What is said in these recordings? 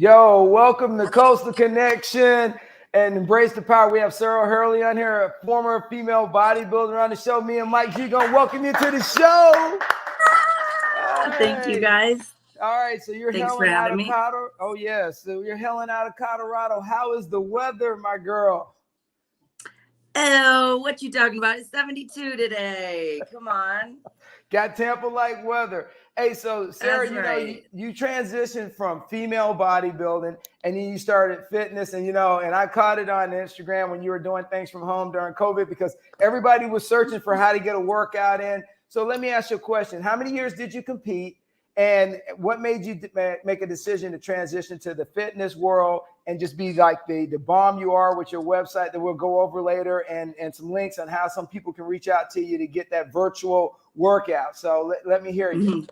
Yo, welcome to Coastal Connection and Embrace the Power. We have Sara Hurrle on here, a former female bodybuilder on the show. Me and Mike G gonna welcome you to the show. Thank you, guys. All right, so you're Thanks for Helen out having of me. Colorado. Oh yes, so you're Helen out of Colorado. How is the weather, my girl? Oh, what you talking about? It's 72 today. Come on. Got Tampa-like weather. Hey, so Sara, That's right. you transitioned from female bodybuilding and then you started fitness and I caught it on Instagram when you were doing things from home during COVID because everybody was searching for how to get a workout in. So let me ask you a question. How many years did you compete and what made you make a decision to transition to the fitness world and just be like the bomb you are with your website that we'll go over later and some links on how some people can reach out to you to get that virtual workout. So let me hear you.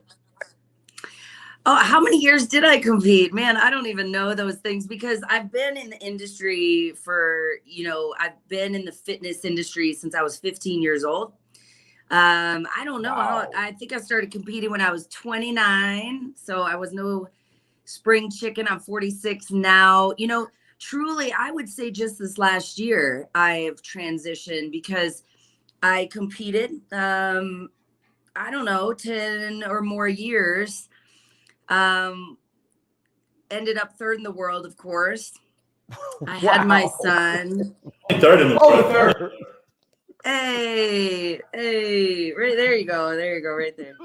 Oh, how many years did I compete? Man, I don't even know those things because I've been in the industry I've been in the fitness industry since I was 15 years old. I don't know. Wow. I think I started competing when I was 29. So I was no spring chicken. I'm 46 now. Truly, I would say just this last year, I've transitioned because I competed, I don't know, 10 or more years. Ended up third in the world, of course. I had my son. Third in the world. Third. Hey, right there you go, right there.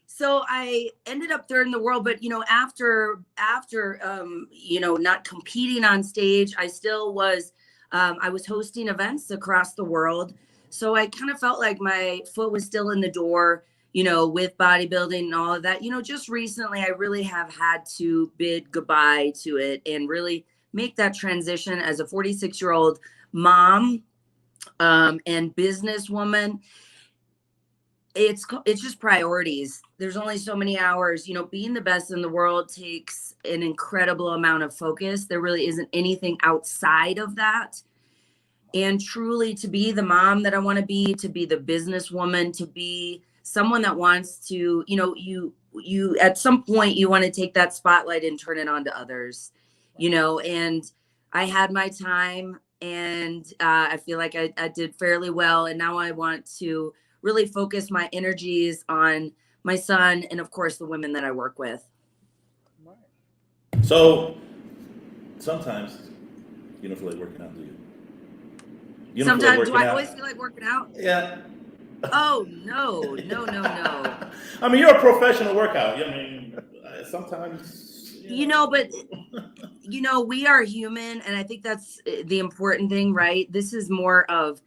So I ended up third in the world, but after not competing on stage, I still was. I was hosting events across the world, so I kind of felt like my foot was still in the door, with bodybuilding and all of that. Just recently, I really have had to bid goodbye to it and really make that transition as a 46-year-old mom and businesswoman. It's just priorities. There's only so many hours. Being the best in the world takes an incredible amount of focus. There really isn't anything outside of that. And truly, to be the mom that I want to be the businesswoman, to be someone that wants to, you at some point you want to take that spotlight and turn it on to others, and I had my time and I feel like I did fairly well. And now I want to really focus my energies on my son and, of course, the women that I work with. So sometimes you don't feel like working out, do you? Sometimes, do I always feel like working out? Yeah. Oh, no. I mean, you're a professional workout. I mean, sometimes. But we are human. And I think that's the important thing, right? This is more of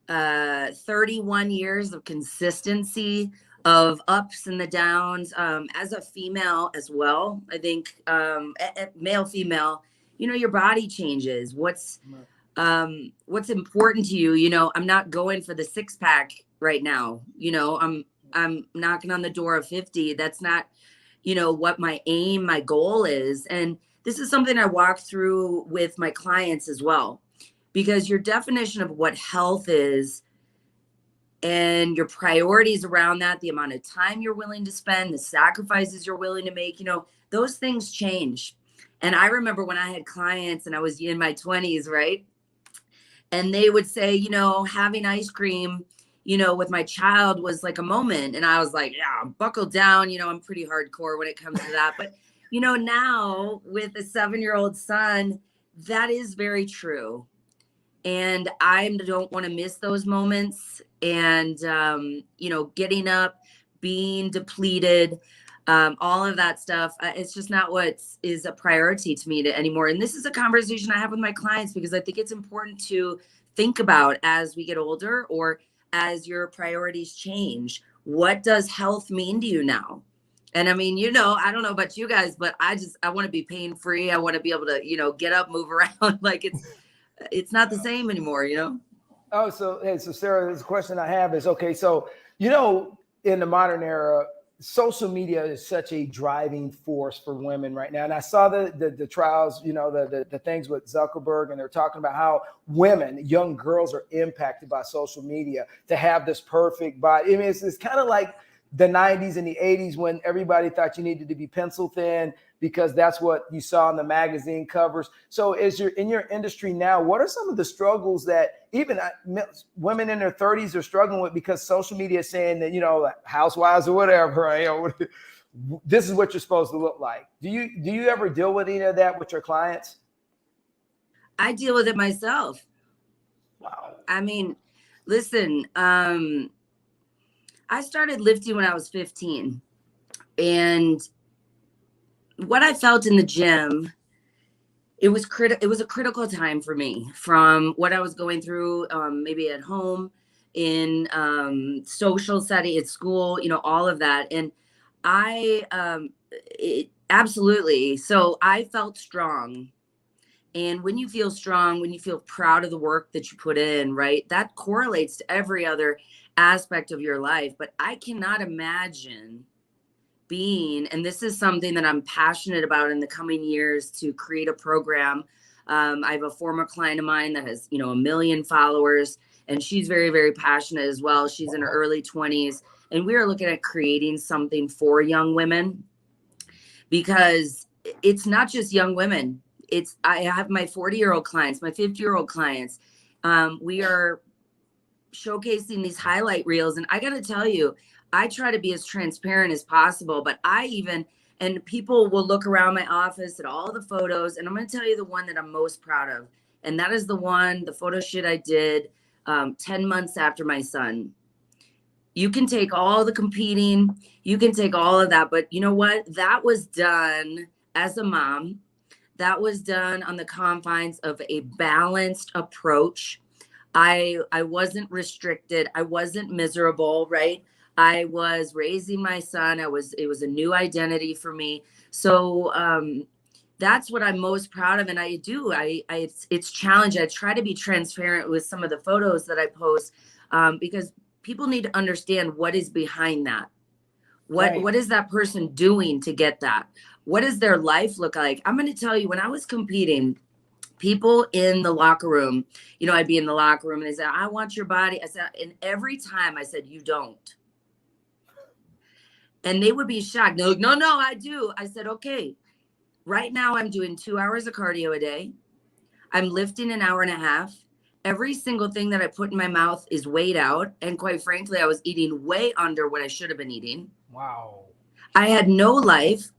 31 years of consistency, of ups and the downs, as a female as well. I think male, female, your body changes. What's important to you? I'm not going for the 6-pack right now. I'm knocking on the door of 50. That's not, what my goal is. And this is something I walk through with my clients as well. Because your definition of what health is and your priorities around that, the amount of time you're willing to spend, the sacrifices you're willing to make, those things change. And I remember when I had clients and I was in my 20s, right? And they would say, having ice cream, with my child was like a moment. And I was like, yeah, buckle down. I'm pretty hardcore when it comes to that. But, now with a 7-year-old son, that is very true. And I don't want to miss those moments. And, getting up, being depleted, all of that stuff. It's just not what is a priority to me anymore. And this is a conversation I have with my clients because I think it's important to think about as we get older or as your priorities change. What does health mean to you now? And I mean, I don't know about you guys, but I want to be pain free. I want to be able to, get up, move around. Like it's not the same anymore, Oh, so Sara, this question I have is, okay, so, in the modern era, social media is such a driving force for women right now. And I saw the trials, the things with Zuckerberg, and they're talking about how women, young girls are impacted by social media to have this perfect body. I mean, it's kind of like the 90s and the 80s when everybody thought you needed to be pencil thin because that's what you saw in the magazine covers. So as you're in your industry now, what are some of the struggles that even women in their 30s are struggling with because social media is saying that, you know, like housewives or whatever, right? This is what you're supposed to look like. Do you ever deal with any of that with your clients? I deal with it myself. Wow. I mean, listen, I started lifting when I was 15, and what I felt in the gym, it was a critical time for me from what I was going through, maybe at home, in social setting, at school, you know, all of that. And absolutely. So I felt strong. And when you feel strong, when you feel proud of the work that you put in, right, that correlates to every other aspect of your life. But I cannot imagine being, and this is something that I'm passionate about in the coming years, to create a program. I have a former client of mine that has, you know, 1 million followers, and she's very, very passionate as well. She's in her early 20s, and we are looking at creating something for young women, because it's not just young women. I have my 40-year-old clients, my 50-year-old clients. We are showcasing these highlight reels. And I got to tell you, I try to be as transparent as possible, but and people will look around my office at all the photos. And I'm going to tell you the one that I'm most proud of. And that is the photo shoot I did 10 months after my son. You can take all the competing, you can take all of that, but you know what? That was done as a mom. That was done on the confines of a balanced approach. I wasn't restricted. I wasn't miserable, right? I was raising my son. It was a new identity for me. So that's what I'm most proud of. And it's challenging. I try to be transparent with some of the photos that I post, because people need to understand what is behind that. What is that person doing to get that? What does their life look like? I'm going to tell you, when I was competing, people in the locker room, you know, I'd be in the locker room and they said, I want your body. I said, and every time I said, you don't. And they would be shocked. They're like, no, I do. I said, okay, right now I'm doing 2 hours of cardio a day. I'm lifting an hour and a half. Every single thing that I put in my mouth is weighed out. And quite frankly, I was eating way under what I should have been eating. Wow. I had no life.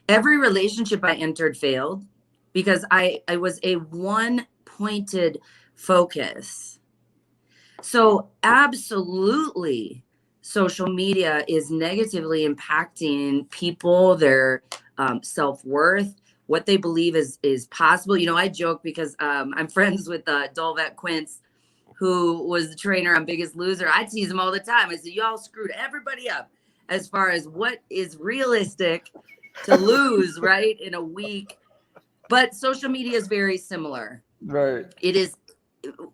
Every relationship I entered failed because I was a one-pointed focus. So absolutely, social media is negatively impacting people, their self-worth, what they believe is possible. You know, I joke because I'm friends with Dolvet Quince, who was the trainer on Biggest Loser. I tease him all the time. I said, y'all screwed everybody up as far as what is realistic to lose, right, in a week. But social media is very similar. Right. It is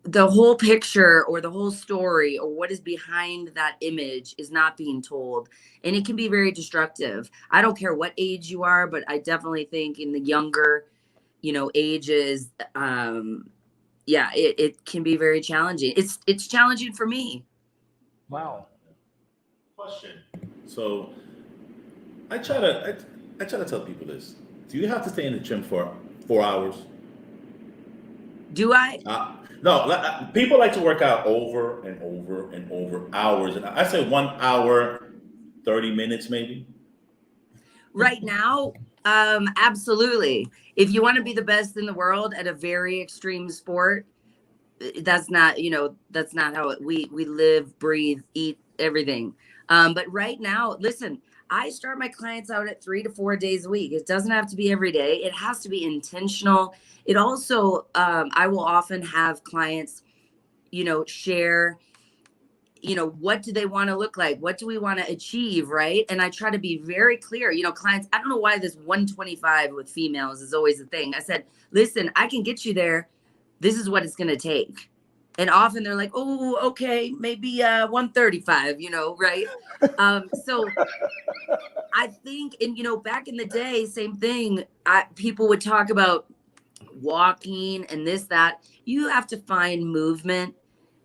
the whole picture or the whole story or what is behind that image is not being told. And it can be very destructive. I don't care what age you are, but I definitely think in the younger, you know, ages, it can be very challenging. It's challenging for me. Wow. Question. So I try to tell people this. Do you have to stay in the gym for 4 hours? Do I? No. People like to work out over and over and over hours, and I say 1 hour, 30 minutes maybe. Right now, absolutely. If you want to be the best in the world at a very extreme sport, that's not how we live, breathe, eat, everything. But right now, listen, I start my clients out at 3 to 4 days a week. It doesn't have to be every day. It has to be intentional. It also, I will often have clients, you know, share, you know, what do they want to look like? What do we want to achieve? Right. And I try to be very clear, you know, clients, I don't know why this 125 with females is always a thing. I said, listen, I can get you there. This is what it's going to take. And often they're like, oh, okay, maybe 135, you know, right? So I think, and, you know, back in the day, same thing, people would talk about walking and this, that. You have to find movement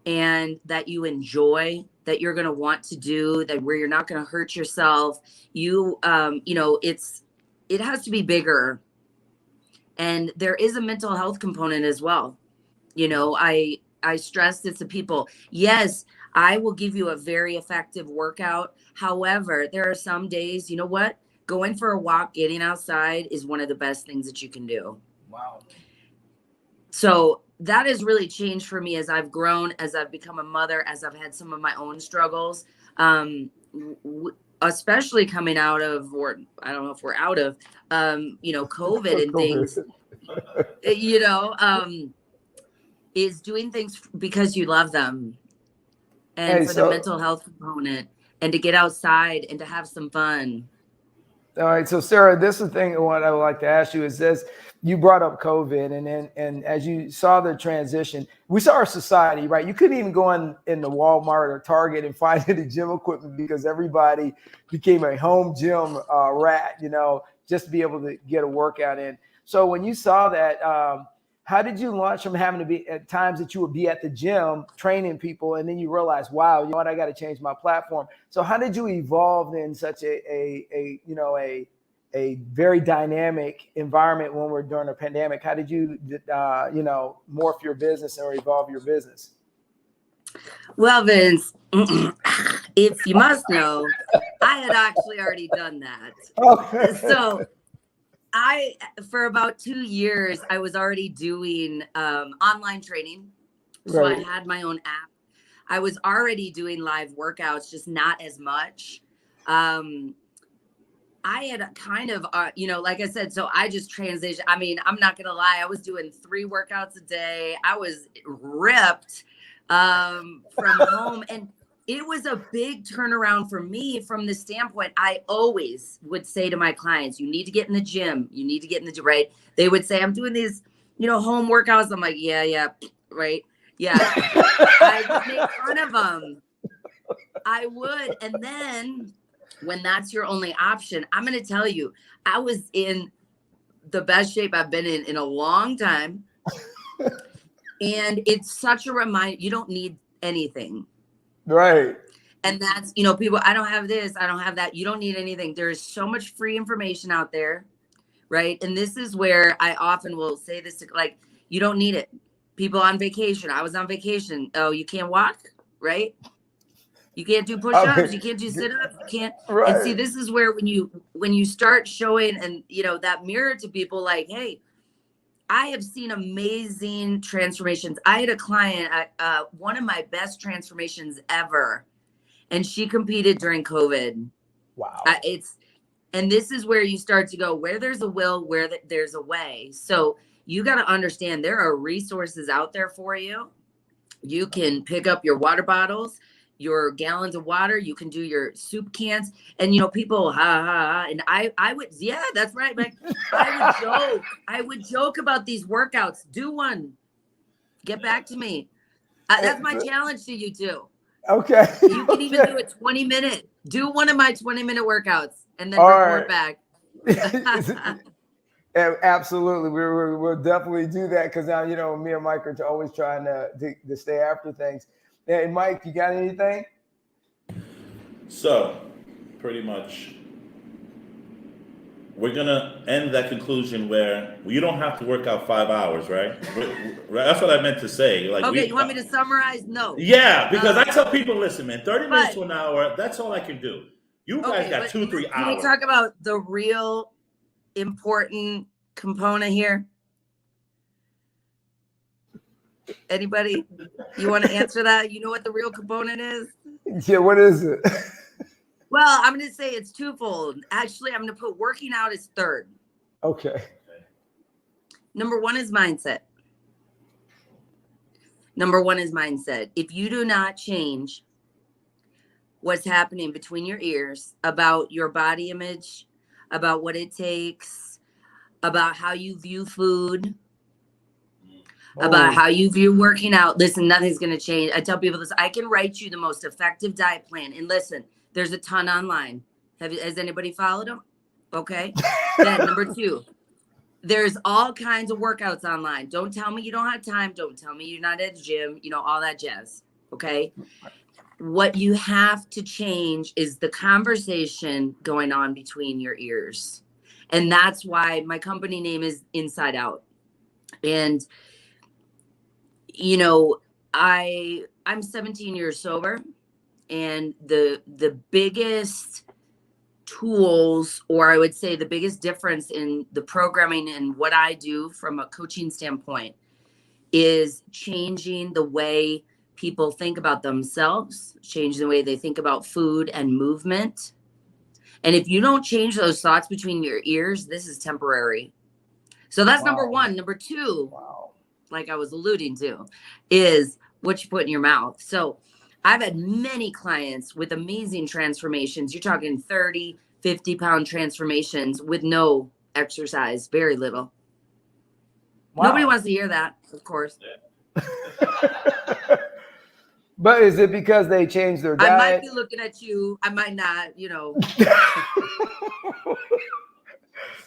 and that you enjoy that you're going to want to do, that where you're not going to hurt yourself. You know, it has to be bigger. And there is a mental health component as well. You know, I stress this to people. Yes, I will give you a very effective workout. However, there are some days, you know what? Going for a walk, getting outside is one of the best things that you can do. Wow. So that has really changed for me as I've grown, as I've become a mother, as I've had some of my own struggles, especially coming out of, or I don't know if we're out of, you know, COVID and things, you know, is doing things because you love them, and Hey, for so- the mental health component, and to get outside and to have some fun. All right, so Sara, this is the thing what I would like to ask you is this: you brought up COVID, and as you saw the transition, we saw our society, right? You couldn't even go in the Walmart or Target and find any gym equipment because everybody became a home gym rat, you know, just to be able to get a workout in. So when you saw that, how did you launch from having to be at times that you would be at the gym training people, and then you realize, wow, you know what, I got to change my platform. So how did you evolve in such a very dynamic environment when we're during a pandemic? How did you, you know, morph your business or evolve your business? Well, Vince, if you must know, I had actually already done that. Okay. So for about 2 years, I was already doing online training. So Right. I had my own app. I was already doing live workouts, just not as much. I had kind of, you know, like I said, so I just transitioned. I mean, I'm not going to lie. I was doing 3 workouts a day. I was ripped from home. And it was a big turnaround for me from the standpoint. I always would say to my clients, you need to get in the gym. You need to get in the gym, right? They would say, I'm doing these, you know, home workouts. I'm like, yeah, right. Yeah. I would make fun of them. I would. And then when that's your only option, I'm going to tell you, I was in the best shape I've been in a long time. And it's such a reminder, you don't need anything. Right. And that's, you know, people, I don't have this, I don't have that. You don't need anything. There is so much free information out there, right? And this is where I often will say this, to, like, you don't need it. People on vacation. I was on vacation. Oh, you can't walk, right? You can't do push-ups. You can't do sit-ups. You can't. Right. And see, this is where when you start showing and, you know, that mirror to people like, hey, I have seen amazing transformations. I had a client, one of my best transformations ever, and she competed during COVID. Wow. And this is where you start to go, where there's a will, there's a way. So you got to understand there are resources out there for you. You can pick up your water bottles, your gallons of water. You can do your soup cans. And, you know, people, and I would, yeah, that's right, Mike. I would joke about these workouts. Do one. Get back to me. That's my challenge to you too. Okay. You can even do a 20-minute. Do one of my 20-minute workouts and then report back. Absolutely. We'll definitely do that because now, you know, me and Mike are always trying to stay after things. Hey, Mike, you got anything? So, pretty much, we're going to end that conclusion where you don't have to work out 5 hours, right? That's what I meant to say. Like, okay, you want me to summarize? No. Yeah, because I tell people, listen, man, 30 minutes to an hour, that's all I can do. You guys got 2-3 hours. Can we talk about the real important component here? Anybody? You want to answer that? You know what the real component is? Yeah, what is it? Well, I'm going to say it's twofold. Actually, I'm going to put working out as third. Okay. Number 1 is mindset. Number 1 is mindset. If you do not change what's happening between your ears about your body image, about what it takes, about how you view food, about how you view working out. Listen, nothing's going to change. I tell people this, I can write you the most effective diet plan. And listen, there's a ton online. Has anybody followed them? Okay. Then number 2, there's all kinds of workouts online. Don't tell me you don't have time. Don't tell me you're not at the gym, you know, all that jazz. Okay. what you have to change is the conversation going on between your ears. And that's why my company name is Inside Out. And, you know, I'm 17 years sober, and the biggest tools, or I would say the biggest difference in the programming and what I do from a coaching standpoint, is changing the way people think about themselves, changing the way they think about food and movement. And if you don't change those thoughts between your ears, this is temporary. So that's number one. Number two, like I was alluding to, is what you put in your mouth. So I've had many clients with amazing transformations. You're talking 30, 50-pound transformations with no exercise, very little. Nobody wants to hear that, of course. But is it because they changed their diet? I might be looking at you. I might not, you know.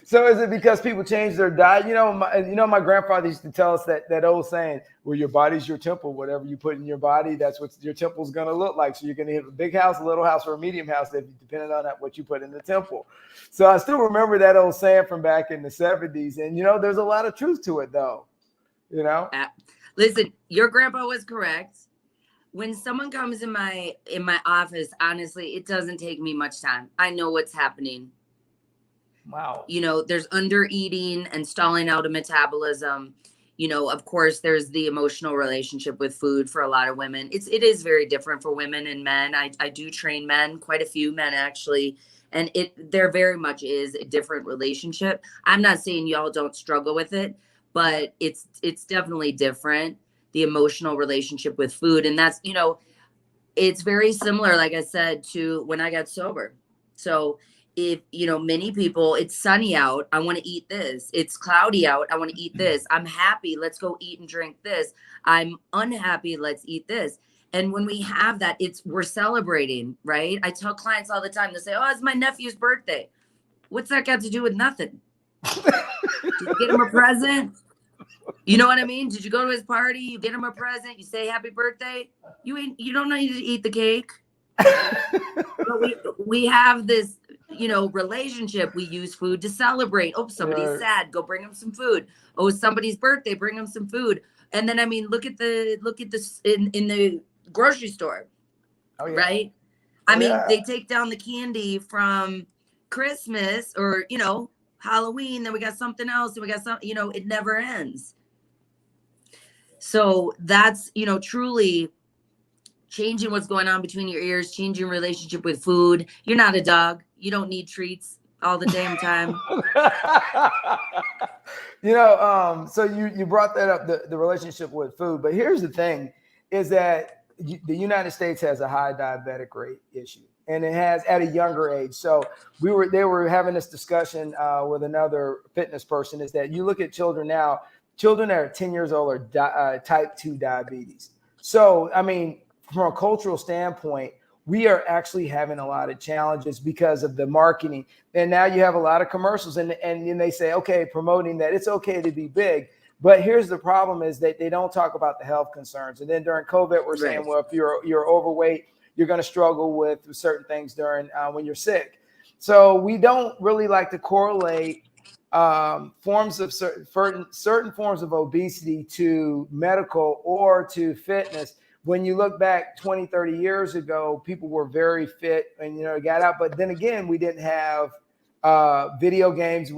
So is it because people change their diet? You know, my grandfather used to tell us that old saying, well, your body's your temple. Whatever you put in your body, that's what your temple's going to look like. So you're going to have a big house, a little house, or a medium house, depending on what you put in the temple. So I still remember that old saying from back in the 70s. And, you know, there's a lot of truth to it, though. You know? Listen, your grandpa was correct. When someone comes in my office, honestly, it doesn't take me much time. I know what's happening. Wow. You know, there's under eating and stalling out of metabolism. You know, of course, there's the emotional relationship with food for a lot of women. It is very different for women and men. I do train men, quite a few men actually. And there very much is a different relationship. I'm not saying y'all don't struggle with it, but it's definitely different, the emotional relationship with food. And that's, you know, it's very similar, like I said, to when I got sober. So if, you know, many people, it's sunny out, I want to eat this. It's cloudy out, I want to eat this. I'm happy, let's go eat and drink this. I'm unhappy, let's eat this. And when we have that, we're celebrating, right? I tell clients all the time, they say, oh, it's my nephew's birthday. What's that got to do with nothing? Did you get him a present? You know what I mean? Did you go to his party? You get him a present, you say happy birthday. You don't need to eat the cake. But we have this, you know, relationship. We use food to celebrate. Oh, somebody's sad, go bring them some food. Oh, somebody's birthday, bring them some food. And then, I mean, look at this in the grocery store. Oh, yeah. Right? I mean, they take down the candy from Christmas or, you know, Halloween, then we got something else, and we got something, you know, it never ends. So that's, you know, truly changing what's going on between your ears, changing relationship with food. You're not a dog. You don't need treats all the damn time. You know, so you brought that up, the relationship with food. But here's the thing, is that the United States has a high diabetic rate issue, and it has at a younger age. So they were having this discussion with another fitness person, is that you look at children now, children that are 10 years old are type 2 diabetes. So, I mean, from a cultural standpoint, we are actually having a lot of challenges because of the marketing. And now you have a lot of commercials and they say, okay, promoting that it's okay to be big. But here's the problem, is that they don't talk about the health concerns. And then during COVID, we're saying, well, if you're overweight, you're going to struggle with certain things during when you're sick. So we don't really like to correlate forms of certain forms of obesity to medical or to fitness. When you look back 20, 30 years ago, people were very fit and, you know, got out. But then again, we didn't have video games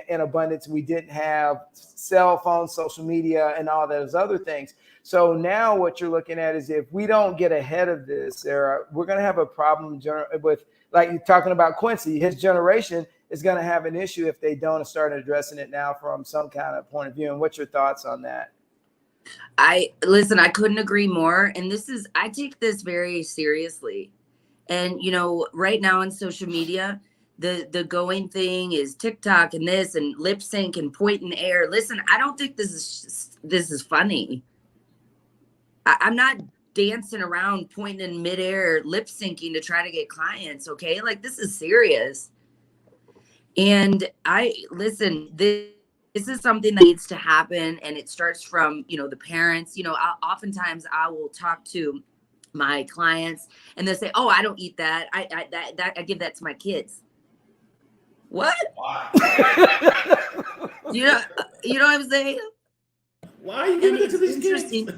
in abundance. We didn't have cell phones, social media, and all those other things. So now what you're looking at is, if we don't get ahead of this, Sara, we're going to have a problem with, like you're talking about Quincy, his generation is going to have an issue if they don't start addressing it now from some kind of point of view. And what's your thoughts on that? I couldn't agree more. And I take this very seriously. And, you know, right now on social media, the going thing is TikTok and this and lip sync and point in the air. Listen, I don't think this is funny. I'm not dancing around pointing in midair, lip syncing to try to get clients. Okay. Like, this is serious. And this is something that needs to happen, and it starts from, you know, the parents. You know, oftentimes I will talk to my clients, and they say, "Oh, I don't eat that. I give that to my kids." What? You know, what I'm saying? Why are you And giving it to it's these interesting. kids?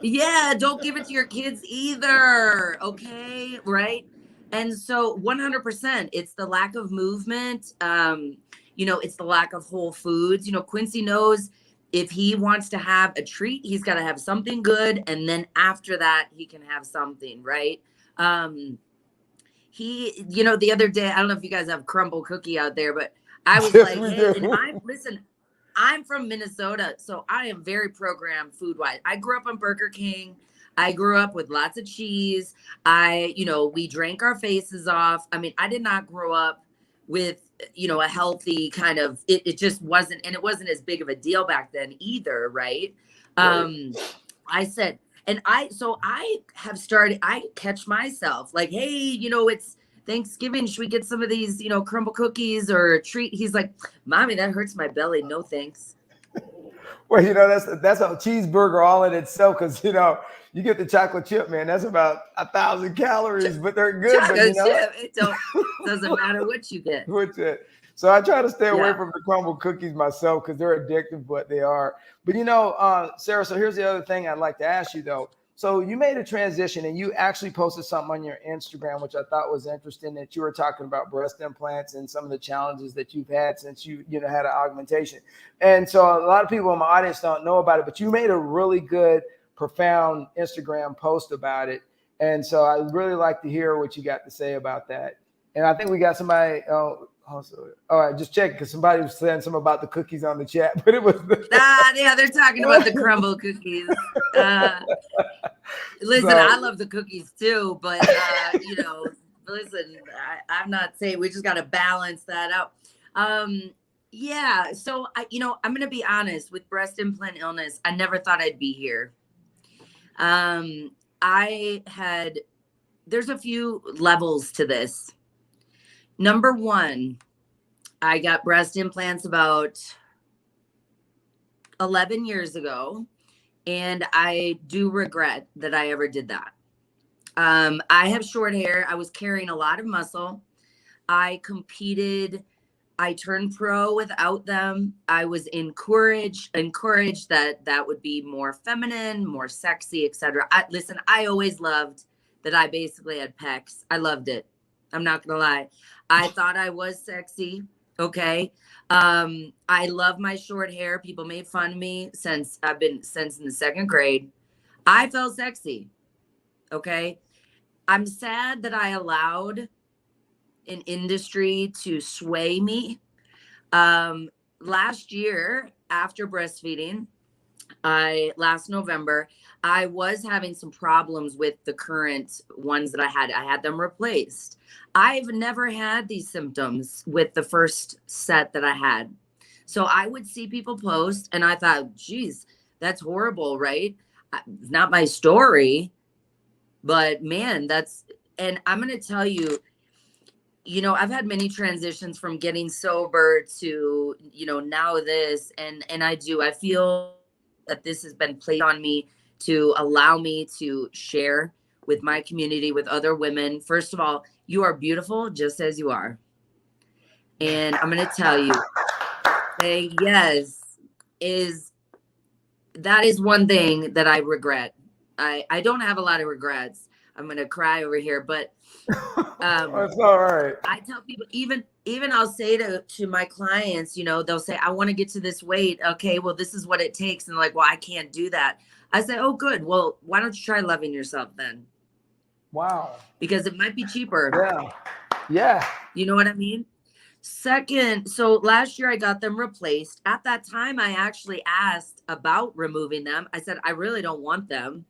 Yeah, don't give it to your kids either. Okay, right? And so 100%, it's the lack of movement. It's the lack of whole foods. Quincy knows if he wants to have a treat, he's got to have something good, and then after that, he can have something, right? The other day, I don't know if you guys have crumble cookie out there, but I was Yes, like, we hey, do. I'm from Minnesota, so I am very programmed food wise. I grew up on Burger King. I grew up with lots of cheese. We drank our faces off. I mean, I did not grow up with, a healthy kind of, it just wasn't, and it wasn't as big of a deal back then either. Right. Right. I said, I catch myself like, hey, it's Thanksgiving. Should we get some of these, crumble cookies or a treat? He's like, Mommy, that hurts my belly. No, thanks. Well, that's a cheeseburger all in itself, because you get the chocolate chip, man. That's about 1,000 calories, but they're good. Chocolate chip. It doesn't matter what you get. What's it? So I try to stay away Yeah. from the crumble cookies myself, because they're addictive, but they are. But Sarah, so here's the other thing I'd like to ask you though. So you made a transition and you actually posted something on your Instagram, which I thought was interesting, that you were talking about breast implants and some of the challenges that you've had since you had an augmentation. And so a lot of people in my audience don't know about it, but you made a really good, profound Instagram post about it. And so I'd really like to hear what you got to say about that. And I think we got somebody. Also, all right, just check, because somebody was saying something about the cookies on the chat, but it was yeah, they're talking about the crumble cookies. Listen, I love the cookies too, but listen, I'm not saying, we just got to balance that out. Yeah, so I'm gonna be honest, with breast implant illness, I never thought I'd be here. There's a few levels to this. Number one, I got breast implants about 11 years ago, and I do regret that I ever did that. I have short hair. I was carrying a lot of muscle. I competed. I turned pro without them. I was encouraged that would be more feminine, more sexy, etc. Listen, I always loved that I basically had pecs. I loved it. I'm not gonna lie. I thought I was sexy. Okay. I love my short hair. People made fun of me since in the second grade. I felt sexy. Okay. I'm sad that I allowed an industry to sway me. Last year, after breastfeeding, last November, I was having some problems with the current ones that I had. I had them replaced. I've never had these symptoms with the first set that I had. So I would see people post and I thought, geez, that's horrible, right? It's not my story, but man, and I'm going to tell you, I've had many transitions from getting sober to, now this, and I feel that this has been placed on me to allow me to share with my community, with other women. First of all, you are beautiful just as you are. And I'm going to tell you, saying yes that is one thing that I regret. I don't have a lot of regrets. I'm going to cry over here, but that's all right. I tell people, even I'll say to my clients, they'll say, I want to get to this weight. Okay, well, this is what it takes. And they're like, well, I can't do that. I say, oh, good. Well, why don't you try loving yourself then? Wow. Because it might be cheaper. Yeah. Yeah. You know what I mean? Second, so last year I got them replaced. At that time, I actually asked about removing them. I said, I really don't want them.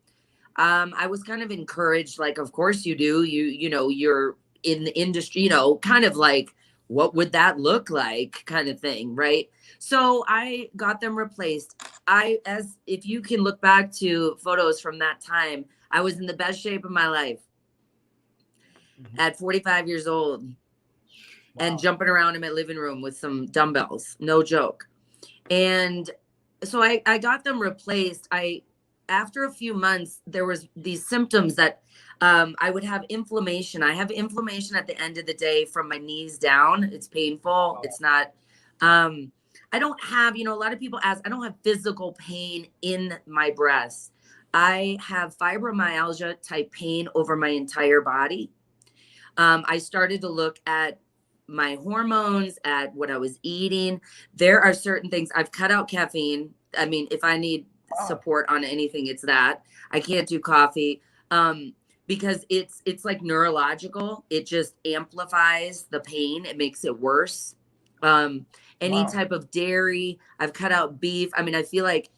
I was kind of encouraged, like, of course you do. You're in the industry, kind of like, what would that look like, kind of thing, right? So I got them replaced. If you can look back to photos from that time, I was in the best shape of my life at 45 years old. Wow. And jumping around in my living room with some dumbbells, no joke. And so I got them replaced. after a few months, there was these symptoms that I would have inflammation. I have inflammation at the end of the day from my knees down. It's painful. It's not, I don't have, a lot of people ask, I don't have physical pain in my breasts. I have fibromyalgia type pain over my entire body. I started to look at my hormones, at what I was eating. There are certain things I've cut out caffeine. I mean, if I need support on anything, it's that. I can't do coffee because it's like neurological. It just amplifies the pain. It makes it worse. Any type of dairy, I've cut out beef. I mean, I feel like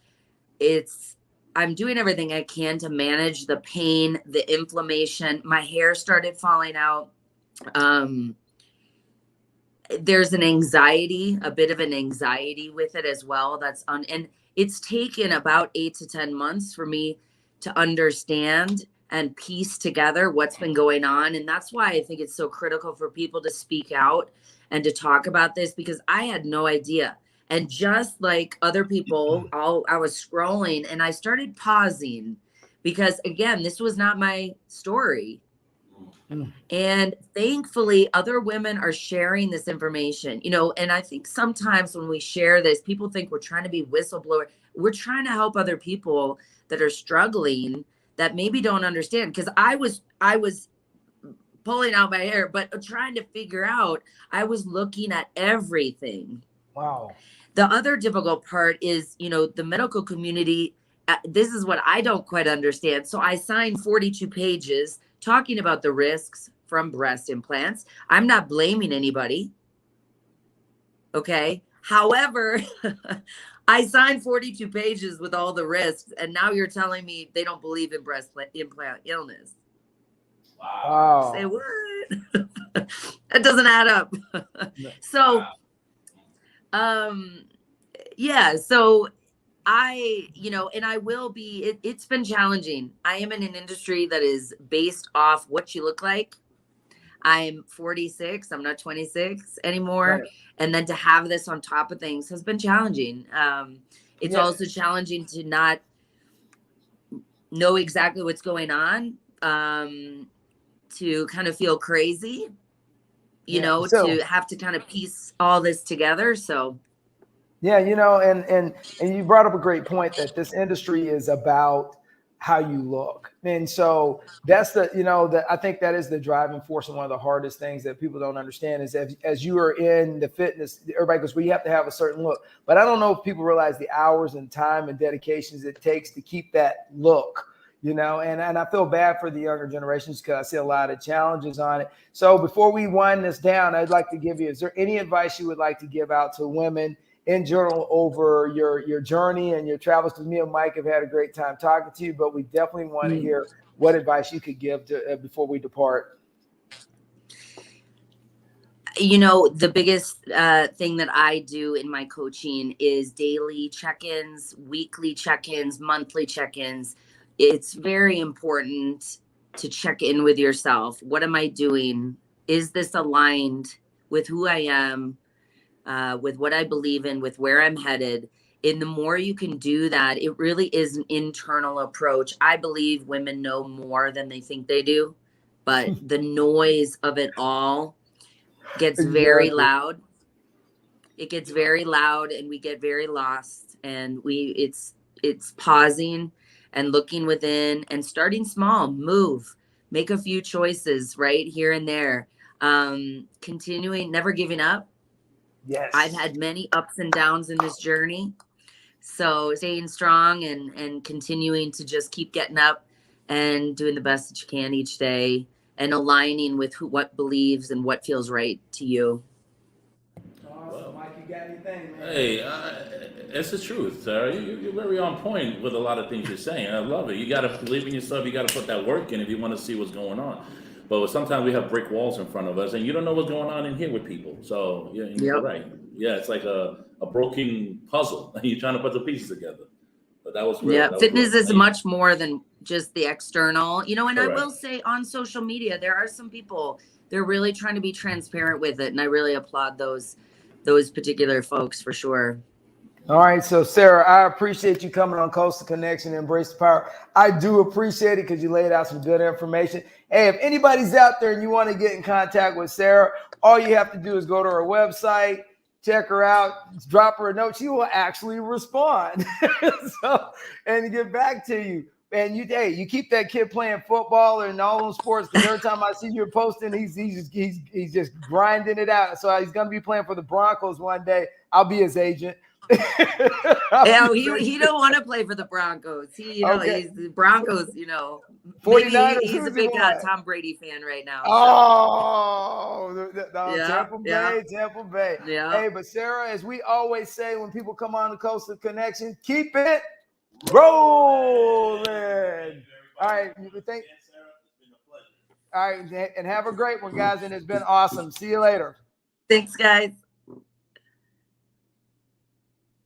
I'm doing everything I can to manage the pain, the inflammation. My hair started falling out. There's an anxiety, a bit of an anxiety with it as well. And it's taken about 8 to 10 months for me to understand and piece together what's been going on. And that's why I think it's so critical for people to speak out and to talk about this, because I had no idea. And just like other people, I was scrolling and I started pausing because, again, this was not my story. And thankfully, other women are sharing this information, and I think sometimes when we share this, people think we're trying to be whistleblower. We're trying to help other people that are struggling that maybe don't understand. Because I was pulling out my hair, but trying to figure out, I was looking at everything. Wow. The other difficult part is, the medical community. This is what I don't quite understand. So I signed 42 pages talking about the risks from breast implants. I'm not blaming anybody. Okay. However, I signed 42 pages with all the risks, and now you're telling me they don't believe in breast implant illness. Wow. Say what? That doesn't add up. So, yeah. So and I will be, it's been challenging. I am in an industry that is based off what you look like. I'm 46. I'm not 26 anymore. Right. And then to have this on top of things has been challenging. It's also challenging to not know exactly what's going on, to kind of feel crazy, to have to kind of piece all this together. So. Yeah, and you brought up a great point that this industry is about how you look. And so that's I think that is the driving force, and one of the hardest things that people don't understand is as you are in the fitness, everybody goes, well, you have to have a certain look. But I don't know if people realize the hours and time and dedications it takes to keep that look. And I feel bad for the younger generations because I see a lot of challenges on it. So before we wind this down, I'd like to is there any advice you would like to give out to women in general over your journey and your travels? Because me and Mike have had a great time talking to you, but we definitely want to hear what advice you could give before we depart. The biggest thing that I do in my coaching is daily check-ins, weekly check-ins, monthly check-ins. It's very important to check in with yourself. What am I doing? Is this aligned with who I am, with what I believe in, with where I'm headed? And the more you can do that, it really is an internal approach. I believe women know more than they think they do, but the noise of it all gets very loud. It gets very loud and we get very lost, and it's pausing and looking within and starting small, make a few choices right here and there. Continuing, never giving up. Yes. I've had many ups and downs in this journey. So staying strong and continuing to just keep getting up and doing the best that you can each day, and aligning with what believes and what feels right to you. Awesome. Mike, you got anything, man? Hey, it's the truth, Sara. You're very on point with a lot of things you're saying. I love it. You got to believe in yourself. You got to put that work in if you want to see what's going on. But sometimes we have brick walls in front of us, and you don't know what's going on in here with people. So you're right. Yeah, it's like a broken puzzle, and you're trying to put the pieces together. But that was real. Yeah, fitness is much more than just the external, and Correct. I will say on social media, there are some people, they're really trying to be transparent with it, and I really applaud those particular folks for sure. All right, so Sara, I appreciate you coming on Coastal Connection and Embrace the Power. I do appreciate it because you laid out some good information. Hey, if anybody's out there and you want to get in contact with Sara, all you have to do is go to her website, check her out, drop her a note. She will actually respond and get back to you. And you keep that kid playing football and all those sports, because every time I see you posting, he's just grinding it out. So he's going to be playing for the Broncos one day. I'll be his agent. Yeah, he don't want to play for the Broncos. He's the Broncos, 49ers, he's a big Tom Brady fan right now. Oh, Yeah, Tampa Bay. Yeah. Hey, but Sara, as we always say when people come on the Coastal Connection, keep it rolling. All right, all right, and have a great one, guys. And it's been awesome. See you later. Thanks, guys.